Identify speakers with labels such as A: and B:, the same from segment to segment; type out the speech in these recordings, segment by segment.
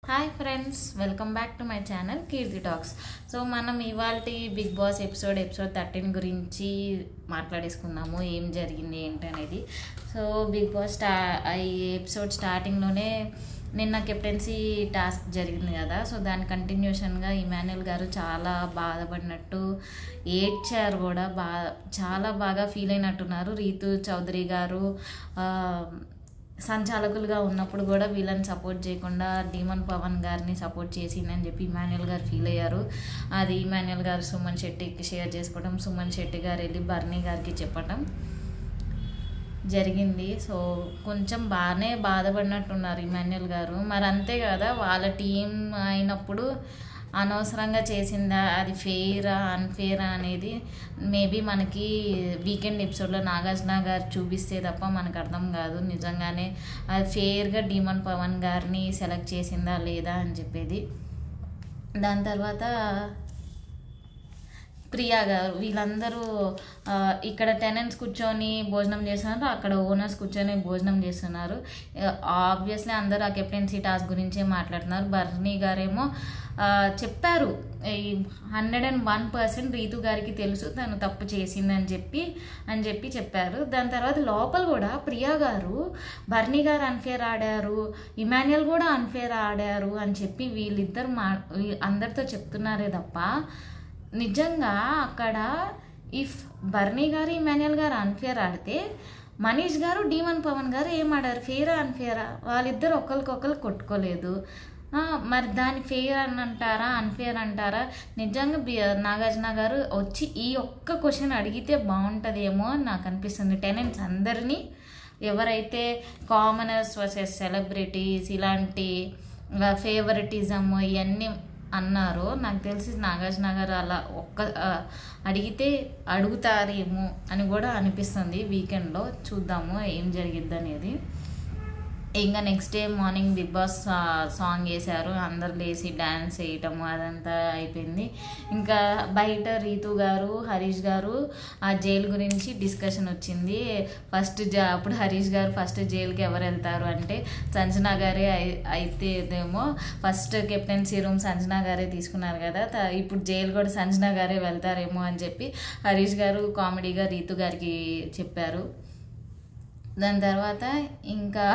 A: Hi friends, welcome back to my channel Keerthi talks. So మనం ఇవాళ big boss episode 13 గురించి మాట్లాడేసుకుందాము. ఏం జరిగింది ఏంటనేది. సో బిగ్ బాస్ ఈ ఎపిసోడ్ స్టార్టింగ్లోనే నిన్న కెప్టెన్సీ టాస్క్ జరిగింది కదా. సో దాని కంటిన్యూషన్గా ఇమాన్యుయల్ గారు చాలా బాధపడినట్టు ఏడ్చారు కూడా. చాలా బాగా ఫీల్ అయినట్టున్నారు. రీతు చౌదరి గారు సంచాలకులుగా ఉన్నప్పుడు కూడా వీళ్ళని సపోర్ట్ చేయకుండా డీమన్ పవన్ గారిని సపోర్ట్ చేసిందని చెప్పి ఇమాన్యుయల్ గారు ఫీల్ అయ్యారు. అది ఇమాన్యుయల్ గారు సుమన్ శెట్టికి షేర్ చేసుకోవడం, సుమన్ శెట్టి గారు వెళ్ళి బర్నీ గారికి చెప్పడం జరిగింది. సో కొంచెం బాగానే బాధపడినట్టున్నారు ఇమాన్యుయల్ గారు. మరి అంతే కదా, వాళ్ళ టీం అయినప్పుడు అనవసరంగా చేసిందా, అది ఫెయిరా అన్ఫెయిరా అనేది మేబీ మనకి వీకెండ్ ఎపిసోడ్లో నాగార్జున గారు చూపిస్తే తప్ప మనకు అర్థం కాదు. నిజంగానే అది ఫెయిర్గా డీమన్ పవన్ గారిని సెలెక్ట్ చేసిందా లేదా అని చెప్పేది. దాని తర్వాత ప్రియా గారు, వీళ్ళందరూ ఇక్కడ టెనెంట్స్ కూర్చొని భోజనం చేస్తున్నారు, అక్కడ ఓనర్స్ కూర్చొని భోజనం చేస్తున్నారు. ఆబ్వియస్లీ అందరూ ఆ కెప్టెన్సీ టాస్క్ గురించే మాట్లాడుతున్నారు. బర్నీ గారేమో చెప్పారు 101% రీతు గారికి తెలుసు తను తప్పు చేసిందని చెప్పి చెప్పారు. దాని తర్వాత లోపల కూడా ప్రియా గారు బర్నీ గారు అన్ఫేర్ ఆడారు, ఇమాన్యుయల్ కూడా అన్ఫేర్ ఆడారు అని చెప్పి వీళ్ళిద్దరు అందరితో చెప్తున్నారే తప్ప నిజంగా అక్కడ ఇఫ్ బర్నీ గారు ఇమాన్యుయల్ గారు అన్ఫేర్ ఆడితే మనీష్ గారు డీమన్ పవన్ గారు ఏం ఆడారు? ఫెయిరా అన్ఫేరా? వాళ్ళిద్దరు ఒకరికొకరు కొట్టుకోలేదు. మరి దాన్ని ఫెయిర్ అని అంటారా అన్ఫేర్ అంటారా? నిజంగా నాగార్జున గారు వచ్చి ఈ ఒక్క క్వశ్చన్ అడిగితే బాగుంటుందేమో అని నాకు అనిపిస్తుంది. టెనెంట్స్ అందరినీ, ఎవరైతే కామనర్స్ వర్సెస్ సెలబ్రిటీస్ ఇలాంటి ఫేవరెటిజం ఇవన్నీ అన్నారో నాకు తెలిసి నాగార్జున గారు అలా అడుగుతారేమో అని కూడా అనిపిస్తుంది. వీకెండ్లో చూద్దాము ఏం జరిగిద్ది అనేది. ఇంకా next day morning Bigg Boss song వేశారు, అందరు లేచి డ్యాన్స్ వేయటము అదంతా అయిపోయింది. ఇంకా బయట రీతు గారు హరీష్ గారు ఆ జైలు గురించి డిస్కషన్ వచ్చింది. అప్పుడు హరీష్ గారు ఫస్ట్ జైలుకి ఎవరు వెళ్తారు అంటే సంజనా గారే అయితేదేమో, ఫస్ట్ కెప్టెన్సీ రూమ్ సంజనా గారే తీసుకున్నారు కదా, ఇప్పుడు జైలు కూడా సంజనా గారే వెళ్తారేమో అని చెప్పి హరీష్ గారు కామెడీగా రీతు గారికి చెప్పారు. దాని తర్వాత ఇంకా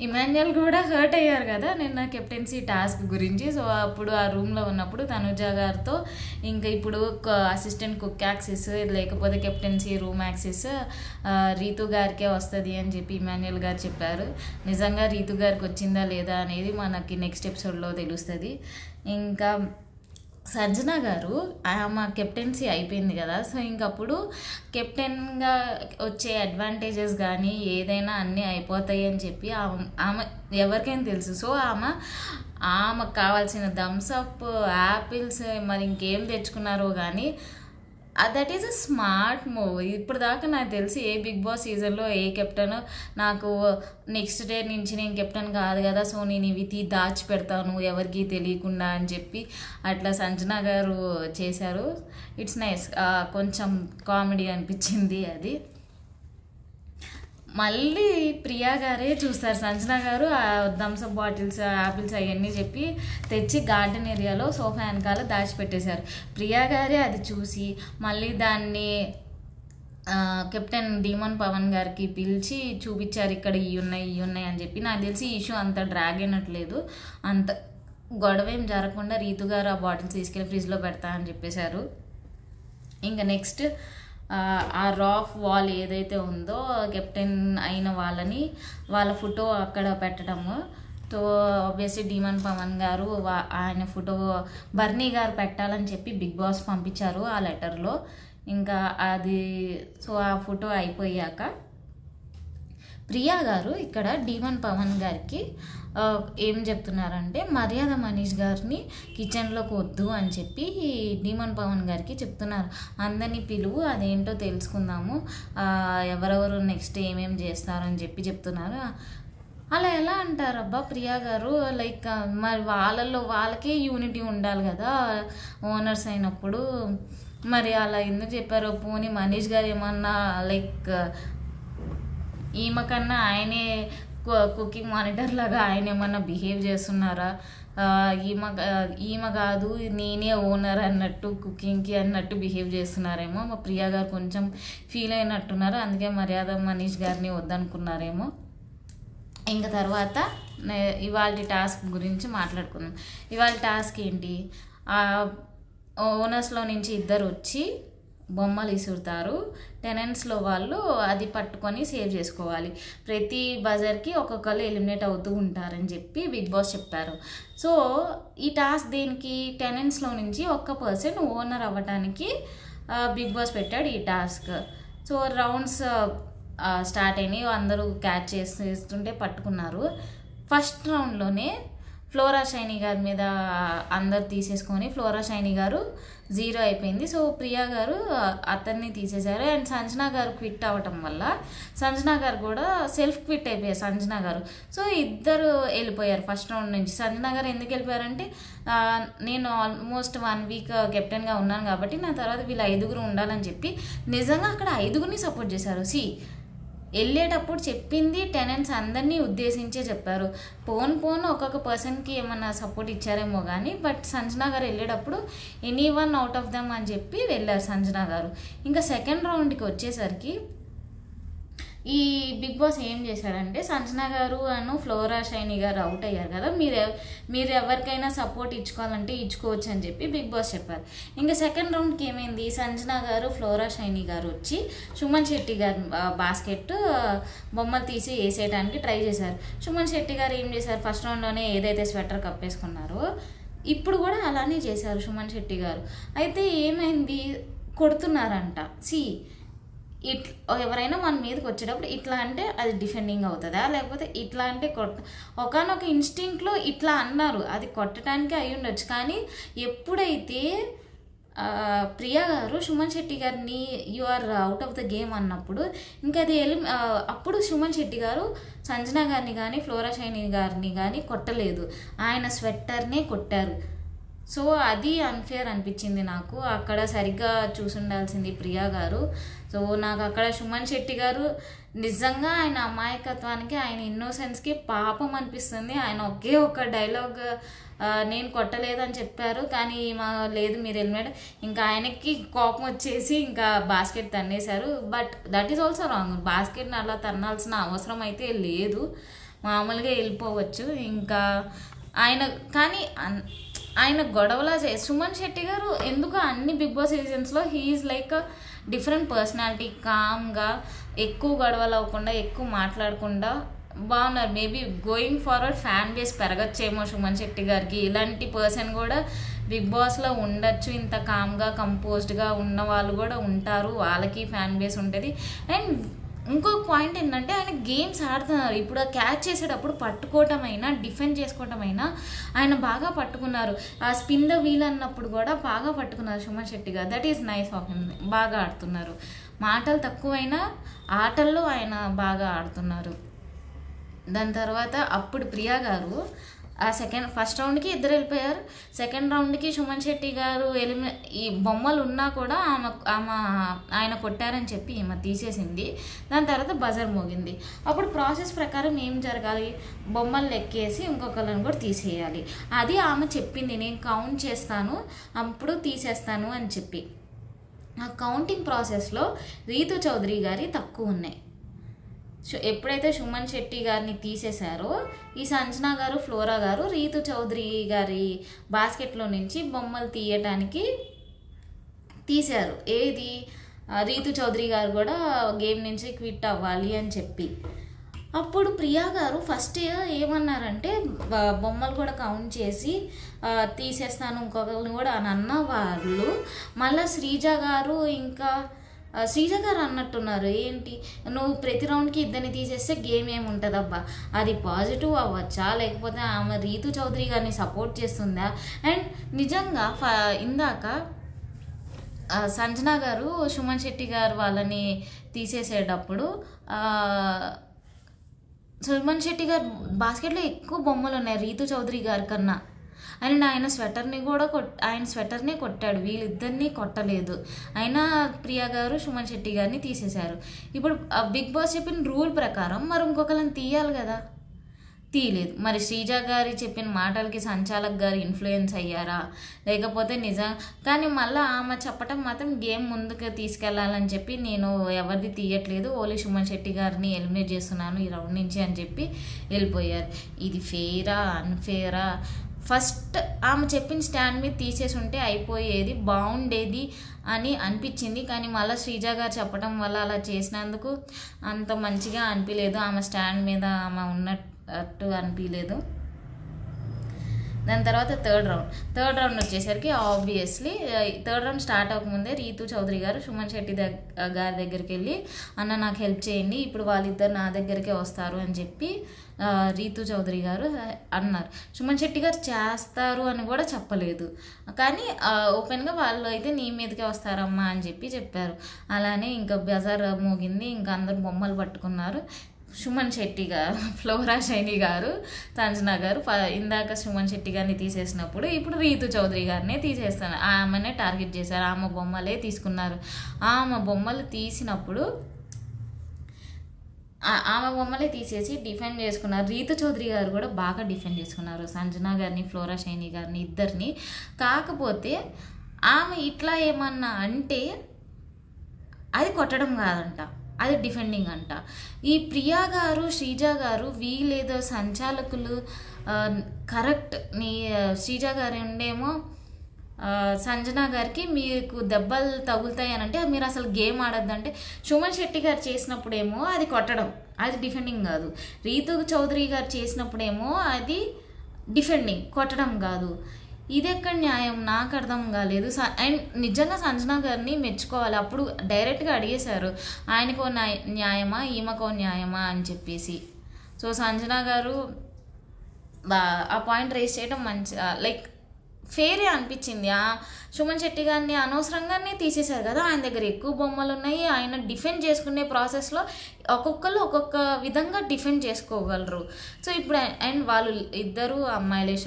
A: ఇమాన్యుయల్ కూడా హర్ట్ అయ్యారు కదా నిన్న కెప్టెన్సీ టాస్క్ గురించి. సో అప్పుడు ఆ రూమ్లో ఉన్నప్పుడు తనుజ గారితో ఇంకా ఇప్పుడు అసిస్టెంట్ కుక్ యాక్సెస్ లేకపోతే కెప్టెన్సీ రూమ్ యాక్సెస్ రీతు గారికే వస్తుంది అని చెప్పి ఇమాన్యుయల్ గారు చెప్పారు. నిజంగా రీతు గారికి వచ్చిందా లేదా అనేది మనకి నెక్స్ట్ ఎపిసోడ్లో తెలుస్తుంది. ఇంకా సంజన గారు ఆమె కెప్టెన్సీ అయిపోయింది కదా, సో ఇంకప్పుడు కెప్టెన్గా వచ్చే అడ్వాంటేజెస్ కానీ ఏదైనా అన్నీ అయిపోతాయి అని చెప్పి ఆమె ఎవరికైనా తెలుసు. సో ఆమెకు కావాల్సిన థమ్స్అప్, యాపిల్స్, మరి ఇంకేం తెచ్చుకున్నారో కానీ that is a smart move. ఇప్పుడు దాకా నాకు తెలిసి ఏ బిగ్ బాస్ సీజన్లో ఏ కెప్టెన్ నాకు నెక్స్ట్ డే నుంచి నేను కెప్టెన్ కాదు కదా, సో నేను ఇవి దాచిపెడతాను ఎవరికి తెలియకుండా అని చెప్పి అట్లా సంజన గారు చేశారు. ఇట్స్ నైస్, కొంచెం కామెడీ అనిపించింది అది. మళ్ళీ ప్రియా గారే చూస్తారు, సంజన గారు ఆ థమ్స్అప్ బాటిల్స్, యాపిల్స్ అవన్నీ చెప్పి తెచ్చి గార్డెన్ ఏరియాలో సోఫా వెనకాల దాచిపెట్టేశారు. ప్రియా గారే అది చూసి మళ్ళీ దాన్ని కెప్టెన్ డీమన్ పవన్ గారికి పిలిచి చూపించారు, ఇక్కడ ఇవి ఉన్నాయి అని చెప్పి. నాకు తెలిసి ఈ ఇష్యూ అంత డ్రాగ్ అయినట్లేదు, అంత గొడవ ఏం జరగకుండా రీతు గారు ఆ బాటిల్స్ తీసుకెళ్ళి ఫ్రిడ్జ్లో పెడతా అని చెప్పేశారు. ఇంకా నెక్స్ట్ ఆ రాఫ్ వాల్ ఏదైతే ఉందో కెప్టెన్ అయిన వాళ్ళ ఫోటో అక్కడ పెట్టడము. సో ఆబ్వియస్లీ డీమన్ పవన్ గారు ఆయన ఫోటో బర్నీ గారు పెట్టాలని చెప్పి బిగ్ బాస్ పంపించారు ఆ లెటర్లో. ఇంకా అది సో ఆ ఫోటో అయిపోయాక ప్రియా గారు ఇక్కడ డీమన్ పవన్ గారికి ఏం చెప్తున్నారంటే మర్యాద మనీష్ గారిని కిచెన్లోకి వద్దు అని చెప్పి డీమన్ పవన్ గారికి చెప్తున్నారు. అందరినీ పిలువు, అదేంటో తెలుసుకుందాము, ఎవరెవరు నెక్స్ట్ ఏమేం చేస్తారని చెప్పి చెప్తున్నారు. అలా ఎలా అంటారు అబ్బా ప్రియా గారు? లైక్ మరి వాళ్ళకే యూనిటీ ఉండాలి కదా ఓనర్స్ అయినప్పుడు, మరి అలా ఎందుకు చెప్పారో? పోనీ మనీష్ గారు ఏమన్నా లైక్ ఈమె కన్నా ఆయనే కుకింగ్ మానిటర్ లాగా ఆయన ఏమన్నా బిహేవ్ చేస్తున్నారా? ఈమె కాదు నేనే ఓనర్ అన్నట్టు కుకింగ్కి అన్నట్టు బిహేవ్ చేస్తున్నారేమో. మా ప్రియా గారు కొంచెం ఫీల్ అయినట్టున్నారు, అందుకే మర్యాద మనీష్ గారిని వద్దనుకున్నారేమో. ఇంకా తర్వాత ఇవాళ టాస్క్ గురించి మాట్లాడుకుందాం. ఇవాళ టాస్క్ ఏంటి, ఓనర్స్లో నుంచి ఇద్దరు వచ్చి బొమ్మలు ఇసురుతారు, టెనెంట్స్లో వాళ్ళు అది పట్టుకొని సేవ్ చేసుకోవాలి. ప్రతి బజర్కి ఒక్కొక్కరు ఎలిమినేట్ అవుతూ ఉంటారని చెప్పి బిగ్ బాస్ చెప్పారు. సో ఈ టాస్క్ దేనికి, టెనెంట్స్లో నుంచి ఒక్క పర్సన్ ఓనర్ అవ్వటానికి బిగ్ బాస్ పెట్టాడు ఈ టాస్క్. సో రౌండ్స్ స్టార్ట్ అయినాయి, అందరూ క్యాచ్ చేస్తుంటే పట్టుకున్నారు. ఫస్ట్ రౌండ్లోనే ఫ్లోరా షైనీ గారి మీద అందరు తీసేసుకొని ఫ్లోరా షైనీ గారు 0 అయిపోయింది. సో ప్రియా గారు అతన్ని తీసేశారు. అండ్ సంజనా గారు క్విట్ అవ్వటం వల్ల సంజనా గారు కూడా సెల్ఫ్ క్విట్ అయిపోయారు సంజనా గారు. సో ఇద్దరు వెళ్ళిపోయారు ఫస్ట్ రౌండ్ నుంచి. సంజనా గారు ఎందుకు వెళ్ళిపోయారంటే నేను ఆల్మోస్ట్ 1 వీక్ కెప్టెన్గా ఉన్నాను కాబట్టి నా తర్వాత వీళ్ళు 5 ఉండాలని చెప్పి నిజంగా అక్కడ 5 సపోర్ట్ చేశారు. వెళ్ళేటప్పుడు చెప్పింది టెనెంట్స్ అందరినీ ఉద్దేశించే చెప్పారు. పోను ఒక్కొక్క పర్సన్కి ఏమన్నా సపోర్ట్ ఇచ్చారేమో కానీ, బట్ సంజనా గారు వెళ్ళేటప్పుడు ఎనీవన్ అవుట్ ఆఫ్ దమ్ అని చెప్పి వెళ్ళారు సంజనా గారు. ఇంకా సెకండ్ రౌండ్కి వచ్చేసరికి ఈ బిగ్ బాస్ ఏం చేశాడంటే, సంజనా గారు ఫ్లోరా షైనీ గారు అవుట్ అయ్యారు కదా, మీరు ఎవరికైనా సపోర్ట్ ఇచ్చుకోవాలంటే ఇచ్చుకోవచ్చు అని చెప్పి బిగ్ బాస్ చెప్పారు. ఇంకా సెకండ్ రౌండ్కి ఏమైంది, సంజనా గారు ఫ్లోరా షైనీ గారు వచ్చి సుమన్ శెట్టి గారు బాస్కెట్ బొమ్మలు తీసి వేసేయడానికి ట్రై చేశారు. సుమన్ శెట్టి గారు ఏం చేశారు, ఫస్ట్ రౌండ్లోనే ఏదైతే స్వెటర్ కప్పేసుకున్నారో ఇప్పుడు కూడా అలానే చేశారు సుమన్ శెట్టి గారు. అయితే ఏమైంది, కొడుతున్నారంట. ఎవరైనా మన మీదకి వచ్చేటప్పుడు ఇట్లా అంటే అది డిఫెండింగ్ అవుతుందా, లేకపోతే ఇట్లా అంటే ఒకనొక ఇన్స్టింక్ట్లో ఇట్లా అన్నారు, అది కొట్టడానికి అయి ఉండొచ్చు. కానీ ఎప్పుడైతే ప్రియా గారు సుమన్ శెట్టి గారిని you are out of the game అన్నప్పుడు ఇంకా అది అప్పుడు సుమన్ శెట్టి గారు సంజనా గారిని కానీ ఫ్లోరా షైనీ గారిని కానీ కొట్టలేదు, ఆయన స్వెట్టర్నే కొట్టారు. సో అది అన్ఫేర్ అనిపించింది నాకు, అక్కడ సరిగ్గా చూసుండాల్సింది ప్రియా గారు. సో నాకు అక్కడ సుమన్ శెట్టి గారు నిజంగా ఆయన అమాయకత్వానికి, ఆయన ఇన్నోసెన్స్కి పాపం అనిపిస్తుంది. ఆయన ఒకే ఒక డైలాగ్ నేను కొట్టలేదని చెప్పారు, కానీ లేదు మీరు ఎలిమినేట్, ఇంకా ఆయనకి కోపం వచ్చేసి ఇంకా బాస్కెట్ తన్నేశారు. But that is also wrong, బాస్కెట్ని అలా తన్నాల్సిన అవసరం అయితే లేదు, మామూలుగా వెళ్ళిపోవచ్చు. ఇంకా ఆయన గొడవలా సుమన్ శెట్టి గారు ఎందుకు అన్ని బిగ్ బాస్ సీజన్స్లో హీఈస్ లైక్ డిఫరెంట్ పర్సనాలిటీ, కామ్గా ఎక్కువ గొడవలు అవ్వకుండా ఎక్కువ మాట్లాడకుండా బాగున్నారు. Maybe going forward fan base పెరగచ్చేమో సుమన్ శెట్టి గారికి, ఇలాంటి పర్సన్ కూడా బిగ్ బాస్లో ఉండొచ్చు. ఇంత కామ్గా కంపోజ్డ్గా ఉన్న వాళ్ళు కూడా ఉంటారు, వాళ్ళకి ఫ్యాన్ బేస్ ఉంటుంది. అండ్ ఇంకొక పాయింట్ ఏంటంటే ఆయన గేమ్స్ ఆడుతున్నారు. ఇప్పుడు క్యాచ్ చేసేటప్పుడు పట్టుకోవటమైనా డిఫెండ్ చేసుకోవటమైనా ఆయన బాగా పట్టుకున్నారు. ఆ స్పిన్ ద వీల్ అన్నప్పుడు కూడా బాగా పట్టుకున్నారు సుమన్ శెట్టి గారు. That is nice of him, బాగా ఆడుతున్నారు. మాటలు తక్కువైనా ఆటల్లో ఆయన బాగా ఆడుతున్నారు. దాని తర్వాత అప్పుడు ప్రియా గారు ఫస్ట్ రౌండ్కి ఇద్దరు వెళ్ళిపోయారు. సెకండ్ రౌండ్కి సుమన్ శెట్టి గారు ఈ బొమ్మలు ఉన్నా కూడా ఆయన కొట్టారని చెప్పి ఈమె తీసేసింది. దాని తర్వాత బజర్ మోగింది. అప్పుడు ప్రాసెస్ ప్రకారం ఏం జరగాలి, బొమ్మలు లెక్కేసి ఇంకొకళ్ళని కూడా తీసేయాలి. అది ఆమె చెప్పింది, నేను కౌంట్ చేస్తాను అప్పుడు తీసేస్తాను అని చెప్పి. ఆ కౌంటింగ్ ప్రాసెస్లో రీతు చౌదరి గారి తక్కువ ఉన్నాయి. ఎప్పుడైతే సుమన్ శెట్టి గారిని తీసేశారో ఈ సంజనా గారు ఫ్లోరా గారు రీతు చౌదరి గారి బాస్కెట్లో నుంచి బొమ్మలు తీయటానికి తీశారు. ఏది, రీతు చౌదరి గారు కూడా గేమ్ నుంచి క్విట్ అవ్వాలి అని చెప్పి. అప్పుడు ప్రియా గారు ఫస్ట్ ఏమన్నారంటే బొమ్మలు కూడా కౌంట్ చేసి తీసేస్తాను ఇంకొకరిని కూడా అని అన్న వాళ్ళు మళ్ళీ శ్రీజ గారు అన్నట్టున్నారు, ఏంటి నువ్వు ప్రతి రౌండ్కి ఇద్దరిని తీసేస్తే గేమ్ ఏముంటుందబ్బా, అది పాజిటివ్ అవ్వచ్చా లేకపోతే ఆమె రీతు చౌదరి గారిని సపోర్ట్ చేస్తుందా? అండ్ నిజంగా ఇందాక సంజనా గారు సుమన్ శెట్టి గారు వాళ్ళని తీసేసేటప్పుడు సుమన్ శెట్టి గారు బాస్కెట్లో ఎక్కువ బొమ్మలు ఉన్నాయి రీతు చౌదరి గారి కన్నా. అండ్ ఆయన స్వెటర్నే కొట్టాడు, వీళ్ళిద్దరినీ కొట్టలేదు. అయినా ప్రియా గారు సుమన్ శెట్టి గారిని తీసేశారు. ఇప్పుడు బిగ్ బాస్ చెప్పిన రూల్ ప్రకారం మరి ఇంకొకరిని తీయాలి కదా, తీయలేదు. మరి శ్రీజ గారి చెప్పిన మాటలకి సంచాలక్ గారు ఇన్ఫ్లుయెన్స్ అయ్యారా, లేకపోతే నిజం? కానీ మళ్ళీ ఆమె చెప్పటం మాత్రం గేమ్ ముందుకు తీసుకెళ్లాలని చెప్పి నేను ఎవరిది తీయట్లేదు, ఓన్లీ సుమన్ శెట్టి గారిని ఎలిమినేట్ చేస్తున్నాను ఈ రౌండ్ నుంచి అని చెప్పి వెళ్ళిపోయారు. ఇది ఫెయిరా అన్ఫెయిరా? ఫస్ట్ ఆమె చెప్పిన స్టాండ్ మీద తీసేసి ఉంటే అయిపోయేది, బాగుండేది అని అనిపించింది. కానీ మళ్ళీ శ్రీజ గారు చెప్పడం వల్ల అలా చేసినందుకు అంత మంచిగా అనిపించలేదు, ఆమె స్టాండ్ మీద ఆమె ఉన్నట్టు అనిపించలేదు. దాని తర్వాత థర్డ్ రౌండ్ వచ్చేసరికి ఆబ్వియస్లీ థర్డ్ రౌండ్ స్టార్ట్ అవ్వకముందే రీతు చౌదరి గారు సుమన్ శెట్టి గారి దగ్గరికి వెళ్ళి, అన్న నాకు హెల్ప్ చేయండి, ఇప్పుడు వాళ్ళిద్దరు నా దగ్గరికే వస్తారు అని చెప్పి రీతు చౌదరి గారు అన్నారు. సుమన్ శెట్టి గారు చేస్తారు అని కూడా చెప్పలేదు, కానీ ఓపెన్గా వాళ్ళు అయితే నీ మీదకే వస్తారమ్మా అని చెప్పి చెప్పారు. అలానే ఇంకా బజార్ మోగింది, ఇంకా అందరు బొమ్మలు పట్టుకున్నారు. సుమన్ శెట్టి గారు, ఫ్లోరా షైనీ గారు, సంజన గారు ఇందాక సుమన్ శెట్టి గారిని తీసేసినప్పుడు ఇప్పుడు రీతు చౌదరి గారినే తీసేస్తాను, ఆమెనే టార్గెట్ చేశారు, ఆమె బొమ్మలే తీసుకున్నారు. ఆమె బొమ్మలు తీసినప్పుడు ఆమె బొమ్మలే తీసేసి డిఫెండ్ చేసుకున్నారు. రీతు చౌదరి గారు కూడా బాగా డిఫెండ్ చేసుకున్నారు సంజన గారిని, ఫ్లోరా షైనీ గారిని, ఇద్దరిని. కాకపోతే ఆమె ఇట్లా ఏమన్నా అంటే అది కొట్టడం కాదంట, అది డిఫెండింగ్ అంట. ఈ ప్రియా గారు, శ్రీజ గారు వీళ్ళేదో సంచాలకులు కరెక్ట్. శ్రీజ గారు ఉండేమో సంజన గారికి మీకు దెబ్బలు తగులుతాయి అని అంటే మీరు అసలు గేమ్ ఆడొద్దంటే, సుమన్ శెట్టి గారు చేసినప్పుడేమో అది కొట్టడం, అది డిఫెండింగ్ కాదు. రీతు చౌదరి గారు చేసినప్పుడేమో అది డిఫెండింగ్, కొట్టడం కాదు. ఇది ఎక్కడ న్యాయం నాకు అర్థం కాలేదు. అండ్ నిజంగా సంజన గారిని మెచ్చుకోవాలి. అప్పుడు డైరెక్ట్గా అడిగేశారు, ఆయనకో న్యాయమా ఈమెకో న్యాయమా అని చెప్పేసి. సో సంజన గారు ఆ పాయింట్ రేస్ చేయడం మంచి, లైక్ ఫేరే అనిపించింది. సుమన్ శెట్టి గారిని అనవసరంగానే తీసేశారు కదా, ఆయన దగ్గర ఎక్కువ బొమ్మలు ఉన్నాయి, ఆయన డిఫెండ్ చేసుకునే ప్రాసెస్లో ఒక్కొక్కరు ఒక్కొక్క విధంగా డిఫెండ్ చేసుకోగలరు. సో ఇప్పుడు అండ్ వాళ్ళు ఇద్దరు అమ్మాయిలే,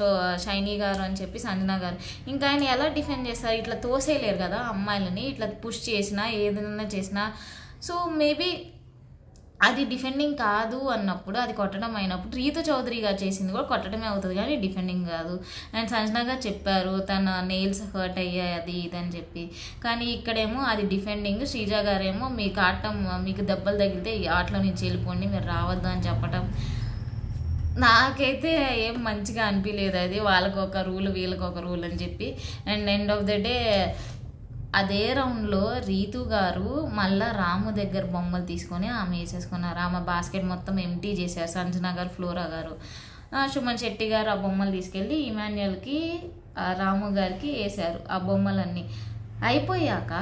A: షైనీ గారు అని చెప్పి సంజన గారు, ఇంకా ఆయన ఎలా డిఫెండ్ చేస్తారు? ఇట్లా తోసేయలేరు కదా అమ్మాయిలని, ఇట్లా పుష్ చేసినా ఏదైనా చేసినా. సో మేబీ అది డిఫెండింగ్ కాదు అన్నప్పుడు, అది కొట్టడం అయినప్పుడు రీతు చౌదరి గారు చేసింది కూడా కొట్టడమే అవుతుంది కానీ డిఫెండింగ్ కాదు. అండ్ సంజన గారు చెప్పారు తన నెయిల్స్ హర్ట్ అయ్యాయి అది ఇది అని చెప్పి, కానీ ఇక్కడేమో అది డిఫెండింగ్. శ్రీజ గారేమో మీకు ఆడటం, మీకు దెబ్బలు తగిలితే ఈ ఆటలో నుంచి వెళ్ళిపోండి, మీరు రావద్దు అని చెప్పటం నాకైతే ఏం మంచిగా అనిపించలేదు. అది వాళ్ళకు ఒక రూల్ వీళ్ళకి ఒక రూల్ అని చెప్పి. And end of the day అదే రౌండ్లో రీతు గారు మళ్ళీ రాము దగ్గర బొమ్మలు తీసుకొని ఆమె వేసేసుకున్నారు. ఆమె బాస్కెట్ మొత్తం ఎంటీ చేశారు సంజన గారు, ఫ్లోరా గారు. సుమన్ శెట్టి గారు ఆ బొమ్మలు తీసుకెళ్ళి ఇమాన్యుయల్కి, రాము గారికి వేశారు ఆ బొమ్మలన్నీ. అయిపోయాక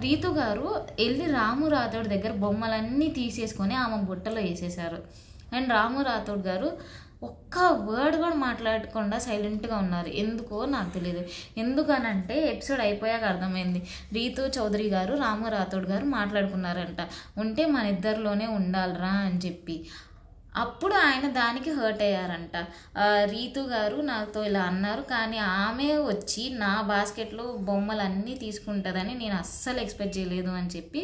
A: రీతు గారు వెళ్ళి రాము రాథోడ్ దగ్గర బొమ్మలన్నీ తీసేసుకొని ఆమె బుట్టలో వేసేశారు. అండ్ రాము రాథోడ్ గారు ఒక్క వర్డ్ కూడా మాట్లాడకుండా సైలెంట్గా ఉన్నారు. ఎందుకో నాకు తెలియదు. ఎందుకనంటే ఎపిసోడ్ అయిపోయాక అర్థమైంది, రీతు చౌదరి గారు, రాము రాథోడ్ గారు మాట్లాడుకున్నారంట, ఉంటే మన ఇద్దరిలోనే ఉండాలిరా అని చెప్పి. అప్పుడు ఆయన దానికి హర్ట్ అయ్యారంట. రీతు గారు నాతో ఇలా అన్నారు, కానీ ఆమె వచ్చి నా బాస్కెట్లో బొమ్మలన్నీ తీసుకుంటుందని నేను అస్సలు ఎక్స్పెక్ట్ చేయలేదు అని చెప్పి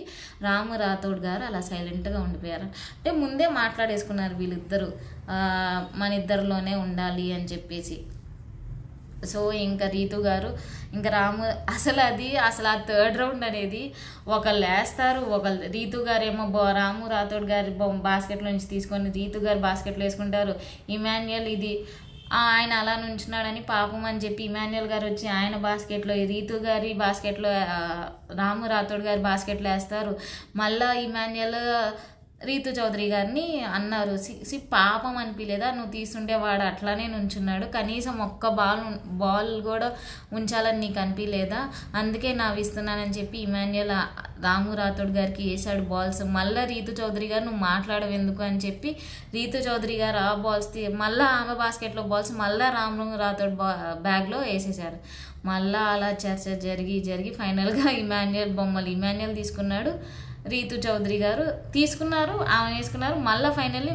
A: రాము రాథోడ్ గారు అలా సైలెంట్గా ఉండిపోయారు. అంటే ముందే మాట్లాడేసుకున్నారు వీళ్ళిద్దరూ, మన ఇద్దరిలోనే ఉండాలి అని చెప్పేసి. సో ఇంకా రీతు గారు, ఇంకా రాము, అసలు ఆ థర్డ్ రౌండ్ అనేది ఒకళ్ళు వేస్తారు, ఒకళ్ళు రీతు గారు ఏమో రాము రాథోడ్ గారి బాస్కెట్లో నుంచి తీసుకొని రీతు గారు బాస్కెట్లో వేసుకుంటారు. ఇమాన్యుయల్ ఇది ఆయన అలా నుంచున్నాడని పాపం అని చెప్పి ఇమాన్యుయల్ గారు వచ్చి ఆయన బాస్కెట్లో, రీతు గారి బాస్కెట్లో, రాము రాథోడ్ గారి బాస్కెట్లో వేస్తారు. మళ్ళీ ఇమాన్యుయల్ రీతు చౌదరి గారిని అన్నారు, పాపం అనిపించలేదా నువ్వు తీస్తుంటే వాడు అట్లానే నుంచున్నాడు, కనీసం ఒక్క బాల్ కూడా ఉంచాలని నీకు అనిపించలేదా, అందుకే ఇస్తున్నానని చెప్పి ఇమాన్యుయల్ రాము రాథోడ్ గారికి వేసాడు బాల్స్. మళ్ళీ రీతు చౌదరి గారు నువ్వు మాట్లాడవు ఎందుకు అని చెప్పి రీతు చౌదరి గారు ఆ బాల్స్ మళ్ళీ ఆమె బాస్కెట్లో బాల్స్ మళ్ళీ రాము రాథోడ్ బ్యాగ్లో వేసేసారు. మళ్ళీ అలా చర్చ జరిగి ఫైనల్గా ఇమాన్యుయల్ బొమ్మలు ఇమాన్యుయల్ తీసుకున్నాడు, రీతు చౌదరి గారు తీసుకున్నారు, ఆమె వేసుకున్నారు.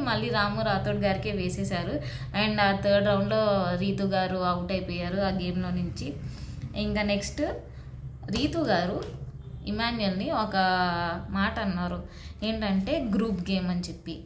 A: మళ్ళీ రాము రాథోడ్ గారికే వేసేశారు. అండ్ ఆ థర్డ్ రౌండ్లో రీతు గారు అవుట్ అయిపోయారు ఆ గేమ్లో నుంచి. ఇంకా నెక్స్ట్ రీతు గారు ఇమాన్యుయల్ని ఒక మాట అన్నారు, ఏంటంటే గ్రూప్ గేమ్ అని చెప్పి.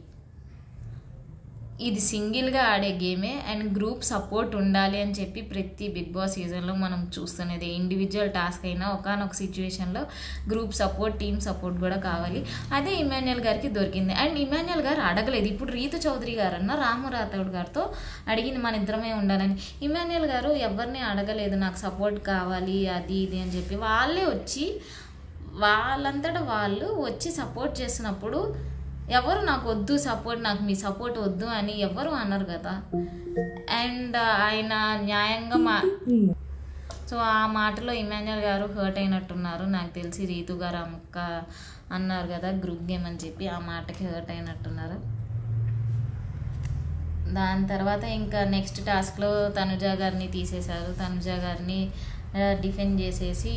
A: ఇది సింగిల్గా ఆడే గేమే అండ్ గ్రూప్ సపోర్ట్ ఉండాలి అని చెప్పి ప్రతి బిగ్ బాస్ సీజన్లో మనం చూస్తున్నది. ఇండివిజువల్ టాస్క్ అయినా ఒకానొక సిచ్యువేషన్లో గ్రూప్ సపోర్ట్, టీమ్ సపోర్ట్ కూడా కావాలి. అదే ఇమాన్యుయల్ గారికి దొరికింది. అండ్ ఇమాన్యుయల్ గారు అడగలేదు. ఇప్పుడు రీతు చౌదరి గారు అన్న రాము రాథోడ్ గారితో అడిగింది మన ఇద్దరమే ఉండాలని. ఇమాన్యుయల్ గారు ఎవరిని అడగలేదు నాకు సపోర్ట్ కావాలి అది ఇది అని చెప్పి. వాళ్ళే వచ్చి వాళ్ళంతటా వాళ్ళు వచ్చి సపోర్ట్ చేసినప్పుడు ఎవరు నాకు వద్దు సపోర్ట్, నాకు మీ సపోర్ట్ వద్దు అని ఎవరు అన్నారు కదా. అండ్ ఆయన న్యాయంగా సో ఆ మాటలో ఇమాన్యుయల్ గారు హర్ట్ అయినట్టున్నారు నాకు తెలిసి. రీతు గారు అమ్మక్క అన్నారు కదా గ్రూప్ గేమ్ అని చెప్పి, ఆ మాటకి హర్ట్ అయినట్టున్నారు. దాని తర్వాత ఇంకా నెక్స్ట్ టాస్క్లో తనుజ గారిని తీసేశారు. తనుజ గారిని డిఫెండ్ చేసేసి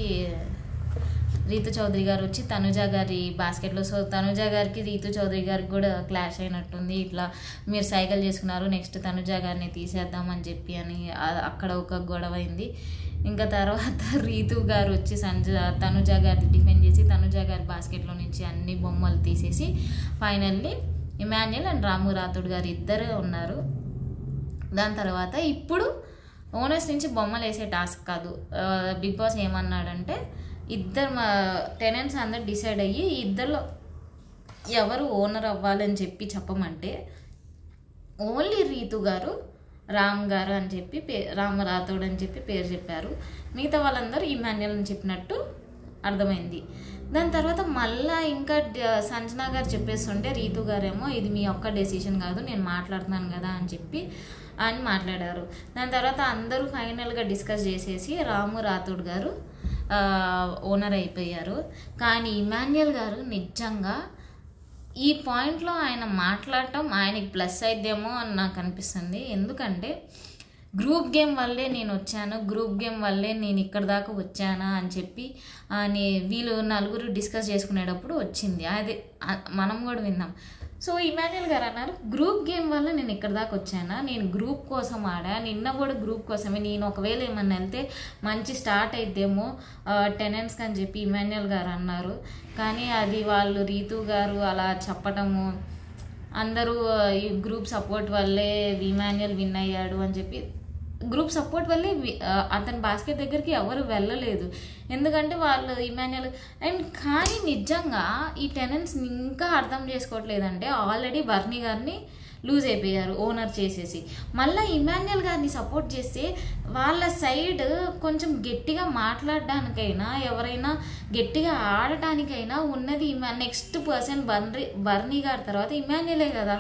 A: రీతు చౌదరి గారు వచ్చి తనుజ గారి బాస్కెట్లో, సో తనుజ గారికి రీతు చౌదరి గారికి కూడా క్లాష్ అయినట్టుంది. ఇట్లా మీరు సైకిల్ చేసుకున్నారు, నెక్స్ట్ తనుజ గారిని తీసేద్దామని చెప్పి అని అక్కడ ఒక గొడవ అయింది. ఇంకా తర్వాత రీతు గారు వచ్చి తనుజ గారిని డిఫెండ్ చేసి తనుజ గారి బాస్కెట్లో నుంచి అన్ని బొమ్మలు తీసేసి ఫైనల్లీ ఇమాన్యుయల్ అండ్ రాము రాథోడ్ గారు ఇద్దరే ఉన్నారు. దాని తర్వాత ఇప్పుడు ఓనర్స్ నుంచి బొమ్మలు వేసే టాస్క్ కాదు. బిగ్ బాస్ ఏమన్నాడంటే ఇద్దరు టెనెంట్స్ అందరు డిసైడ్ అయ్యి ఇద్దరిలో ఎవరు ఓనర్ అవ్వాలని చెప్పి చెప్పమంటే ఓన్లీ రీతు గారు, రామ్ గారు అని చెప్పి రామ రాథోడ్ అని చెప్పి పేరు చెప్పారు. మిగతా వాళ్ళందరూ ఇమాన్యుయల్ అని చెప్పినట్టు అర్థమైంది. దాని తర్వాత మళ్ళీ ఇంకా సంజన గారు చెప్పేస్తుంటే రీతు గారేమో ఇది మీ ఒక్క డెసిషన్ కాదు నేను మాట్లాడుతున్నాను కదా అని మాట్లాడారు. దాని తర్వాత అందరూ ఫైనల్గా డిస్కస్ చేసేసి రాము రాథోడ్ గారు ఓనర్ అయిపోయారు. కానీ ఇమాన్యుయల్ గారు నిజంగా ఈ పాయింట్లో ఆయన మాట్లాడటం ఆయనకి ప్లస్ అయిద్దేమో అని నాకు అనిపిస్తుంది. ఎందుకంటే గ్రూప్ గేమ్ వల్లే నేను వచ్చాను, గ్రూప్ గేమ్ వల్లే నేను ఇక్కడ దాకా వచ్చానా అని చెప్పి వీళ్ళు నలుగురు డిస్కస్ చేసుకునేటప్పుడు వచ్చింది. అదే మనం కూడా విన్నాం. సో ఇమాన్యుయల్ గారు అన్నారు గ్రూప్ గేమ్ వల్ల నేను ఇక్కడ దాకా వచ్చానా, నేను గ్రూప్ కోసం ఆడా, నిన్న కూడా గ్రూప్ కోసమే, నేను ఒకవేళ ఏమన్నా వెళ్తే మంచి స్టార్ట్ అయిద్దేమో టెనెంట్స్కి అని చెప్పి ఇమాన్యుయల్ గారు అన్నారు. కానీ అది వాళ్ళు రీతు గారు అలా చెప్పటము, అందరూ ఈ గ్రూప్ సపోర్ట్ వల్లే ఇమాన్యుయల్ విన్ అయ్యాడు అని చెప్పి, గ్రూప్ సపోర్ట్ వల్లే అతని బాస్కెట్ దగ్గరికి ఎవరు వెళ్ళలేదు. ఎందుకంటే వాళ్ళు ఇమాన్యుయల్ కానీ నిజంగా ఈ టెనెంట్స్ ఇంకా అర్థం చేసుకోవట్లేదంటే ఆల్రెడీ బర్నీ గారిని లూజ్ అయిపోయారు ఓనర్ చేసేసి, మళ్ళీ ఇమాన్యుయల్ గారిని సపోర్ట్ చేస్తే వాళ్ళ సైడ్ కొంచెం గట్టిగా మాట్లాడడానికైనా ఎవరైనా గట్టిగా ఆడటానికైనా ఉన్నది నెక్స్ట్ పర్సన్ బర్నీ గారి తర్వాత ఇమాన్యుయలే కదా.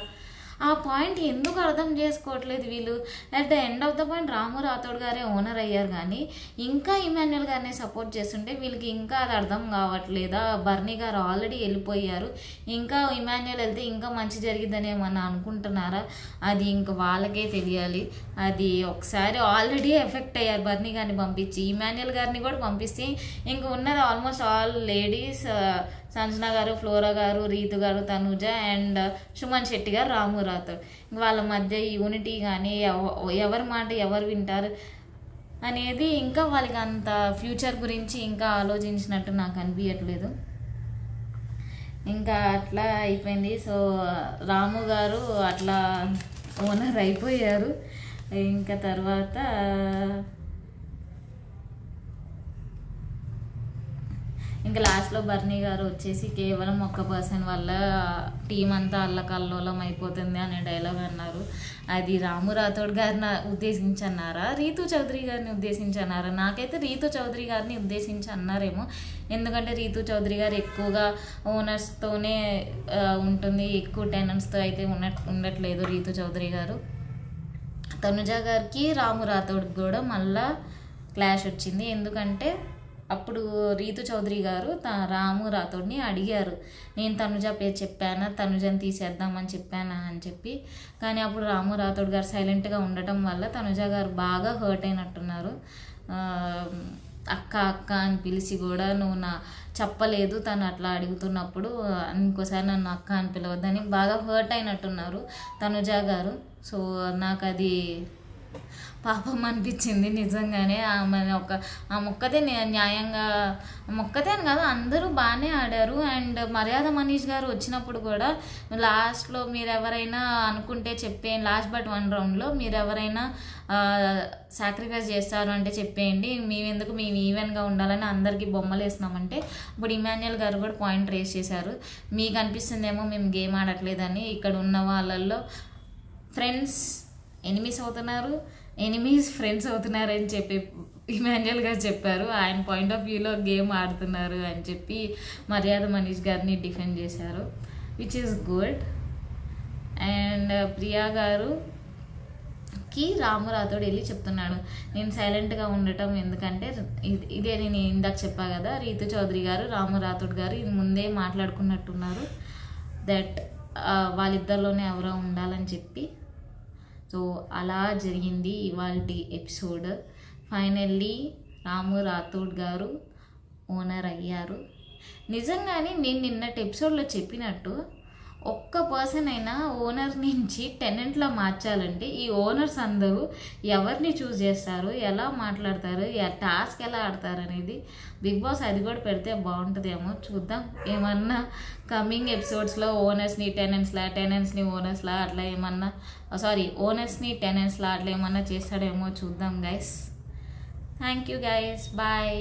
A: ఆ పాయింట్ ఎందుకు అర్థం చేసుకోవట్లేదు వీళ్ళు. At the end of the point Ramu Rathod గారే ఓనర్ అయ్యారు కానీ ఇంకా ఇమాన్యుయల్ గారిని సపోర్ట్ చేస్తుంటే వీళ్ళకి ఇంకా అది అర్థం కావట్లేదా. బర్నీ గారు ఆల్రెడీ వెళ్ళిపోయారు, ఇంకా ఇమాన్యుయల్ వెళ్తే ఇంకా మంచి జరిగిద్దని ఏమన్నా అనుకుంటున్నారా, అది ఇంకా వాళ్ళకే తెలియాలి. అది ఒకసారి ఆల్రెడీ ఎఫెక్ట్ అయ్యారు బర్నీ గారిని పంపించి, ఇమాన్యుయల్ గారిని కూడా పంపిస్తే ఇంకా ఉన్నది ఆల్మోస్ట్ ఆల్ లేడీస్, సంజన గారు, ఫ్లోరా గారు, రీతు గారు, తనుజ అండ్ సుమన్ శెట్టి గారు, రాము రాథోడ్. వాళ్ళ మధ్య యూనిటీ కానీ ఎవరి మాట ఎవరు వింటారు అనేది ఇంకా వాళ్ళకి అంత ఫ్యూచర్ గురించి ఇంకా ఆలోచించినట్టు నాకు అనిపించట్లేదు. ఇంకా అట్లా అయిపోయింది. సో రాము గారు అట్లా ఓనర్ అయిపోయారు. ఇంకా తర్వాత ఇంకా లాస్ట్లో బర్నీ గారు వచ్చేసి కేవలం ఒక్క పర్సన్ వల్ల టీం అంతా అల్లకల్లోలం అయిపోతుంది అనే డైలాగ్ అన్నారు. అది రాము రాథోడ్ గారిని ఉద్దేశించి అన్నారా, రీతు చౌదరి గారిని ఉద్దేశించి అన్నారా? నాకైతే రీతు చౌదరి గారిని ఉద్దేశించి అన్నారేమో. ఎందుకంటే రీతు చౌదరి గారు ఎక్కువగా ఓనర్స్తోనే ఉంటుంది, ఎక్కువ టెనెంట్స్తో అయితే ఉండట్లేదు రీతు చౌదరి గారు. తనుజ గారికి రాము రాథోడ్ కూడా మళ్ళా క్లాష్ వచ్చింది. ఎందుకంటే అప్పుడు రీతు చౌదరి గారు రాము రాథోడ్ని అడిగారు, నేను తనుజ పేరు చెప్పానా, తనుజని తీసేద్దామని చెప్పానా అని చెప్పి. కానీ అప్పుడు రాము రాథోడ్ గారు సైలెంట్గా ఉండటం వల్ల తనుజ గారు బాగా హర్ట్ అయినట్టున్నారు. అక్క అక్క అని పిలిచి కూడా నువ్వు చెప్పలేదు తను అట్లా అడుగుతున్నప్పుడు, ఇంకోసారి నన్ను అక్క అని పిలవద్దని బాగా హర్ట్ అయినట్టున్నారు తనుజ గారు. సో నాకు అది పాపం అనిపించింది నిజంగానే. ఆమె ఆ మొక్కతే న్యాయంగా, మొక్కతే అని కాదు అందరూ బాగానే ఆడారు. అండ్ మర్యాద మనీష్ గారు వచ్చినప్పుడు కూడా లాస్ట్లో మీరు ఎవరైనా అనుకుంటే చెప్పేయండి, లాస్ట్ బట్ 1 రౌండ్లో మీరు ఎవరైనా సాక్రిఫైస్ చేస్తారు అంటే చెప్పేయండి, మేమెందుకు మేము ఈవెన్గా ఉండాలని అందరికీ బొమ్మలు వేసినామంటే ఇప్పుడు ఇమాన్యుయల్ గారు కూడా పాయింట్ రేస్ చేశారు. మీకు అనిపిస్తుందేమో మేము గేమ్ ఆడట్లేదని, ఇక్కడ ఉన్న వాళ్ళల్లో ఫ్రెండ్స్ ఎనిమీస్ అవుతున్నారు, ఎనిమీస్ ఫ్రెండ్స్ అవుతున్నారు అని చెప్పి ఇమాన్యుయల్ గారు చెప్పారు. ఆయన పాయింట్ ఆఫ్ వ్యూలో గేమ్ ఆడుతున్నారు అని చెప్పి మర్యాద మనీష్ గారిని డిఫెండ్ చేశారు, which is good. And Priya గారుకి రాము రాథోడ్ వెళ్ళి చెప్తున్నాడు, నేను సైలెంట్గా ఉండటం ఎందుకంటే ఇదే నేను ఇందాక చెప్పా కదా, రీతు చౌదరి గారు రాము రాథోడ్ గారు ఇది ముందే మాట్లాడుకున్నట్టున్నారు దట్ వాళ్ళిద్దరిలోనే ఎవరో ఉండాలని చెప్పి. సో అలా జరిగింది ఇవాళ ఎపిసోడ్. ఫైనల్లీ రాము రాథోడ్ గారు ఓనర్ అయ్యారు. నిజంగానే నేను నిన్నటి ఎపిసోడ్లో చెప్పినట్టు ఒక్క పర్సన్ అయినా ఓనర్ నుంచి టెనెంట్లా మార్చాలంటే ఈ ఓనర్స్ అందరూ ఎవరిని చూస్ చేస్తారు, ఎలా మాట్లాడతారు, టాస్క్ ఎలా ఆడతారు అనేది బిగ్ బాస్ అది కూడా పెడితే బాగుంటుందేమో. చూద్దాం ఏమన్నా కమింగ్ ఎపిసోడ్స్లో ఓనర్స్ని టెనెంట్స్ని ఓనర్స్లా అట్లా ఏమన్నా ఓనర్స్ని టెనెంట్స్లా అట్లా ఏమన్నా చేస్తాడేమో చూద్దాం guys. Thank you guys, bye.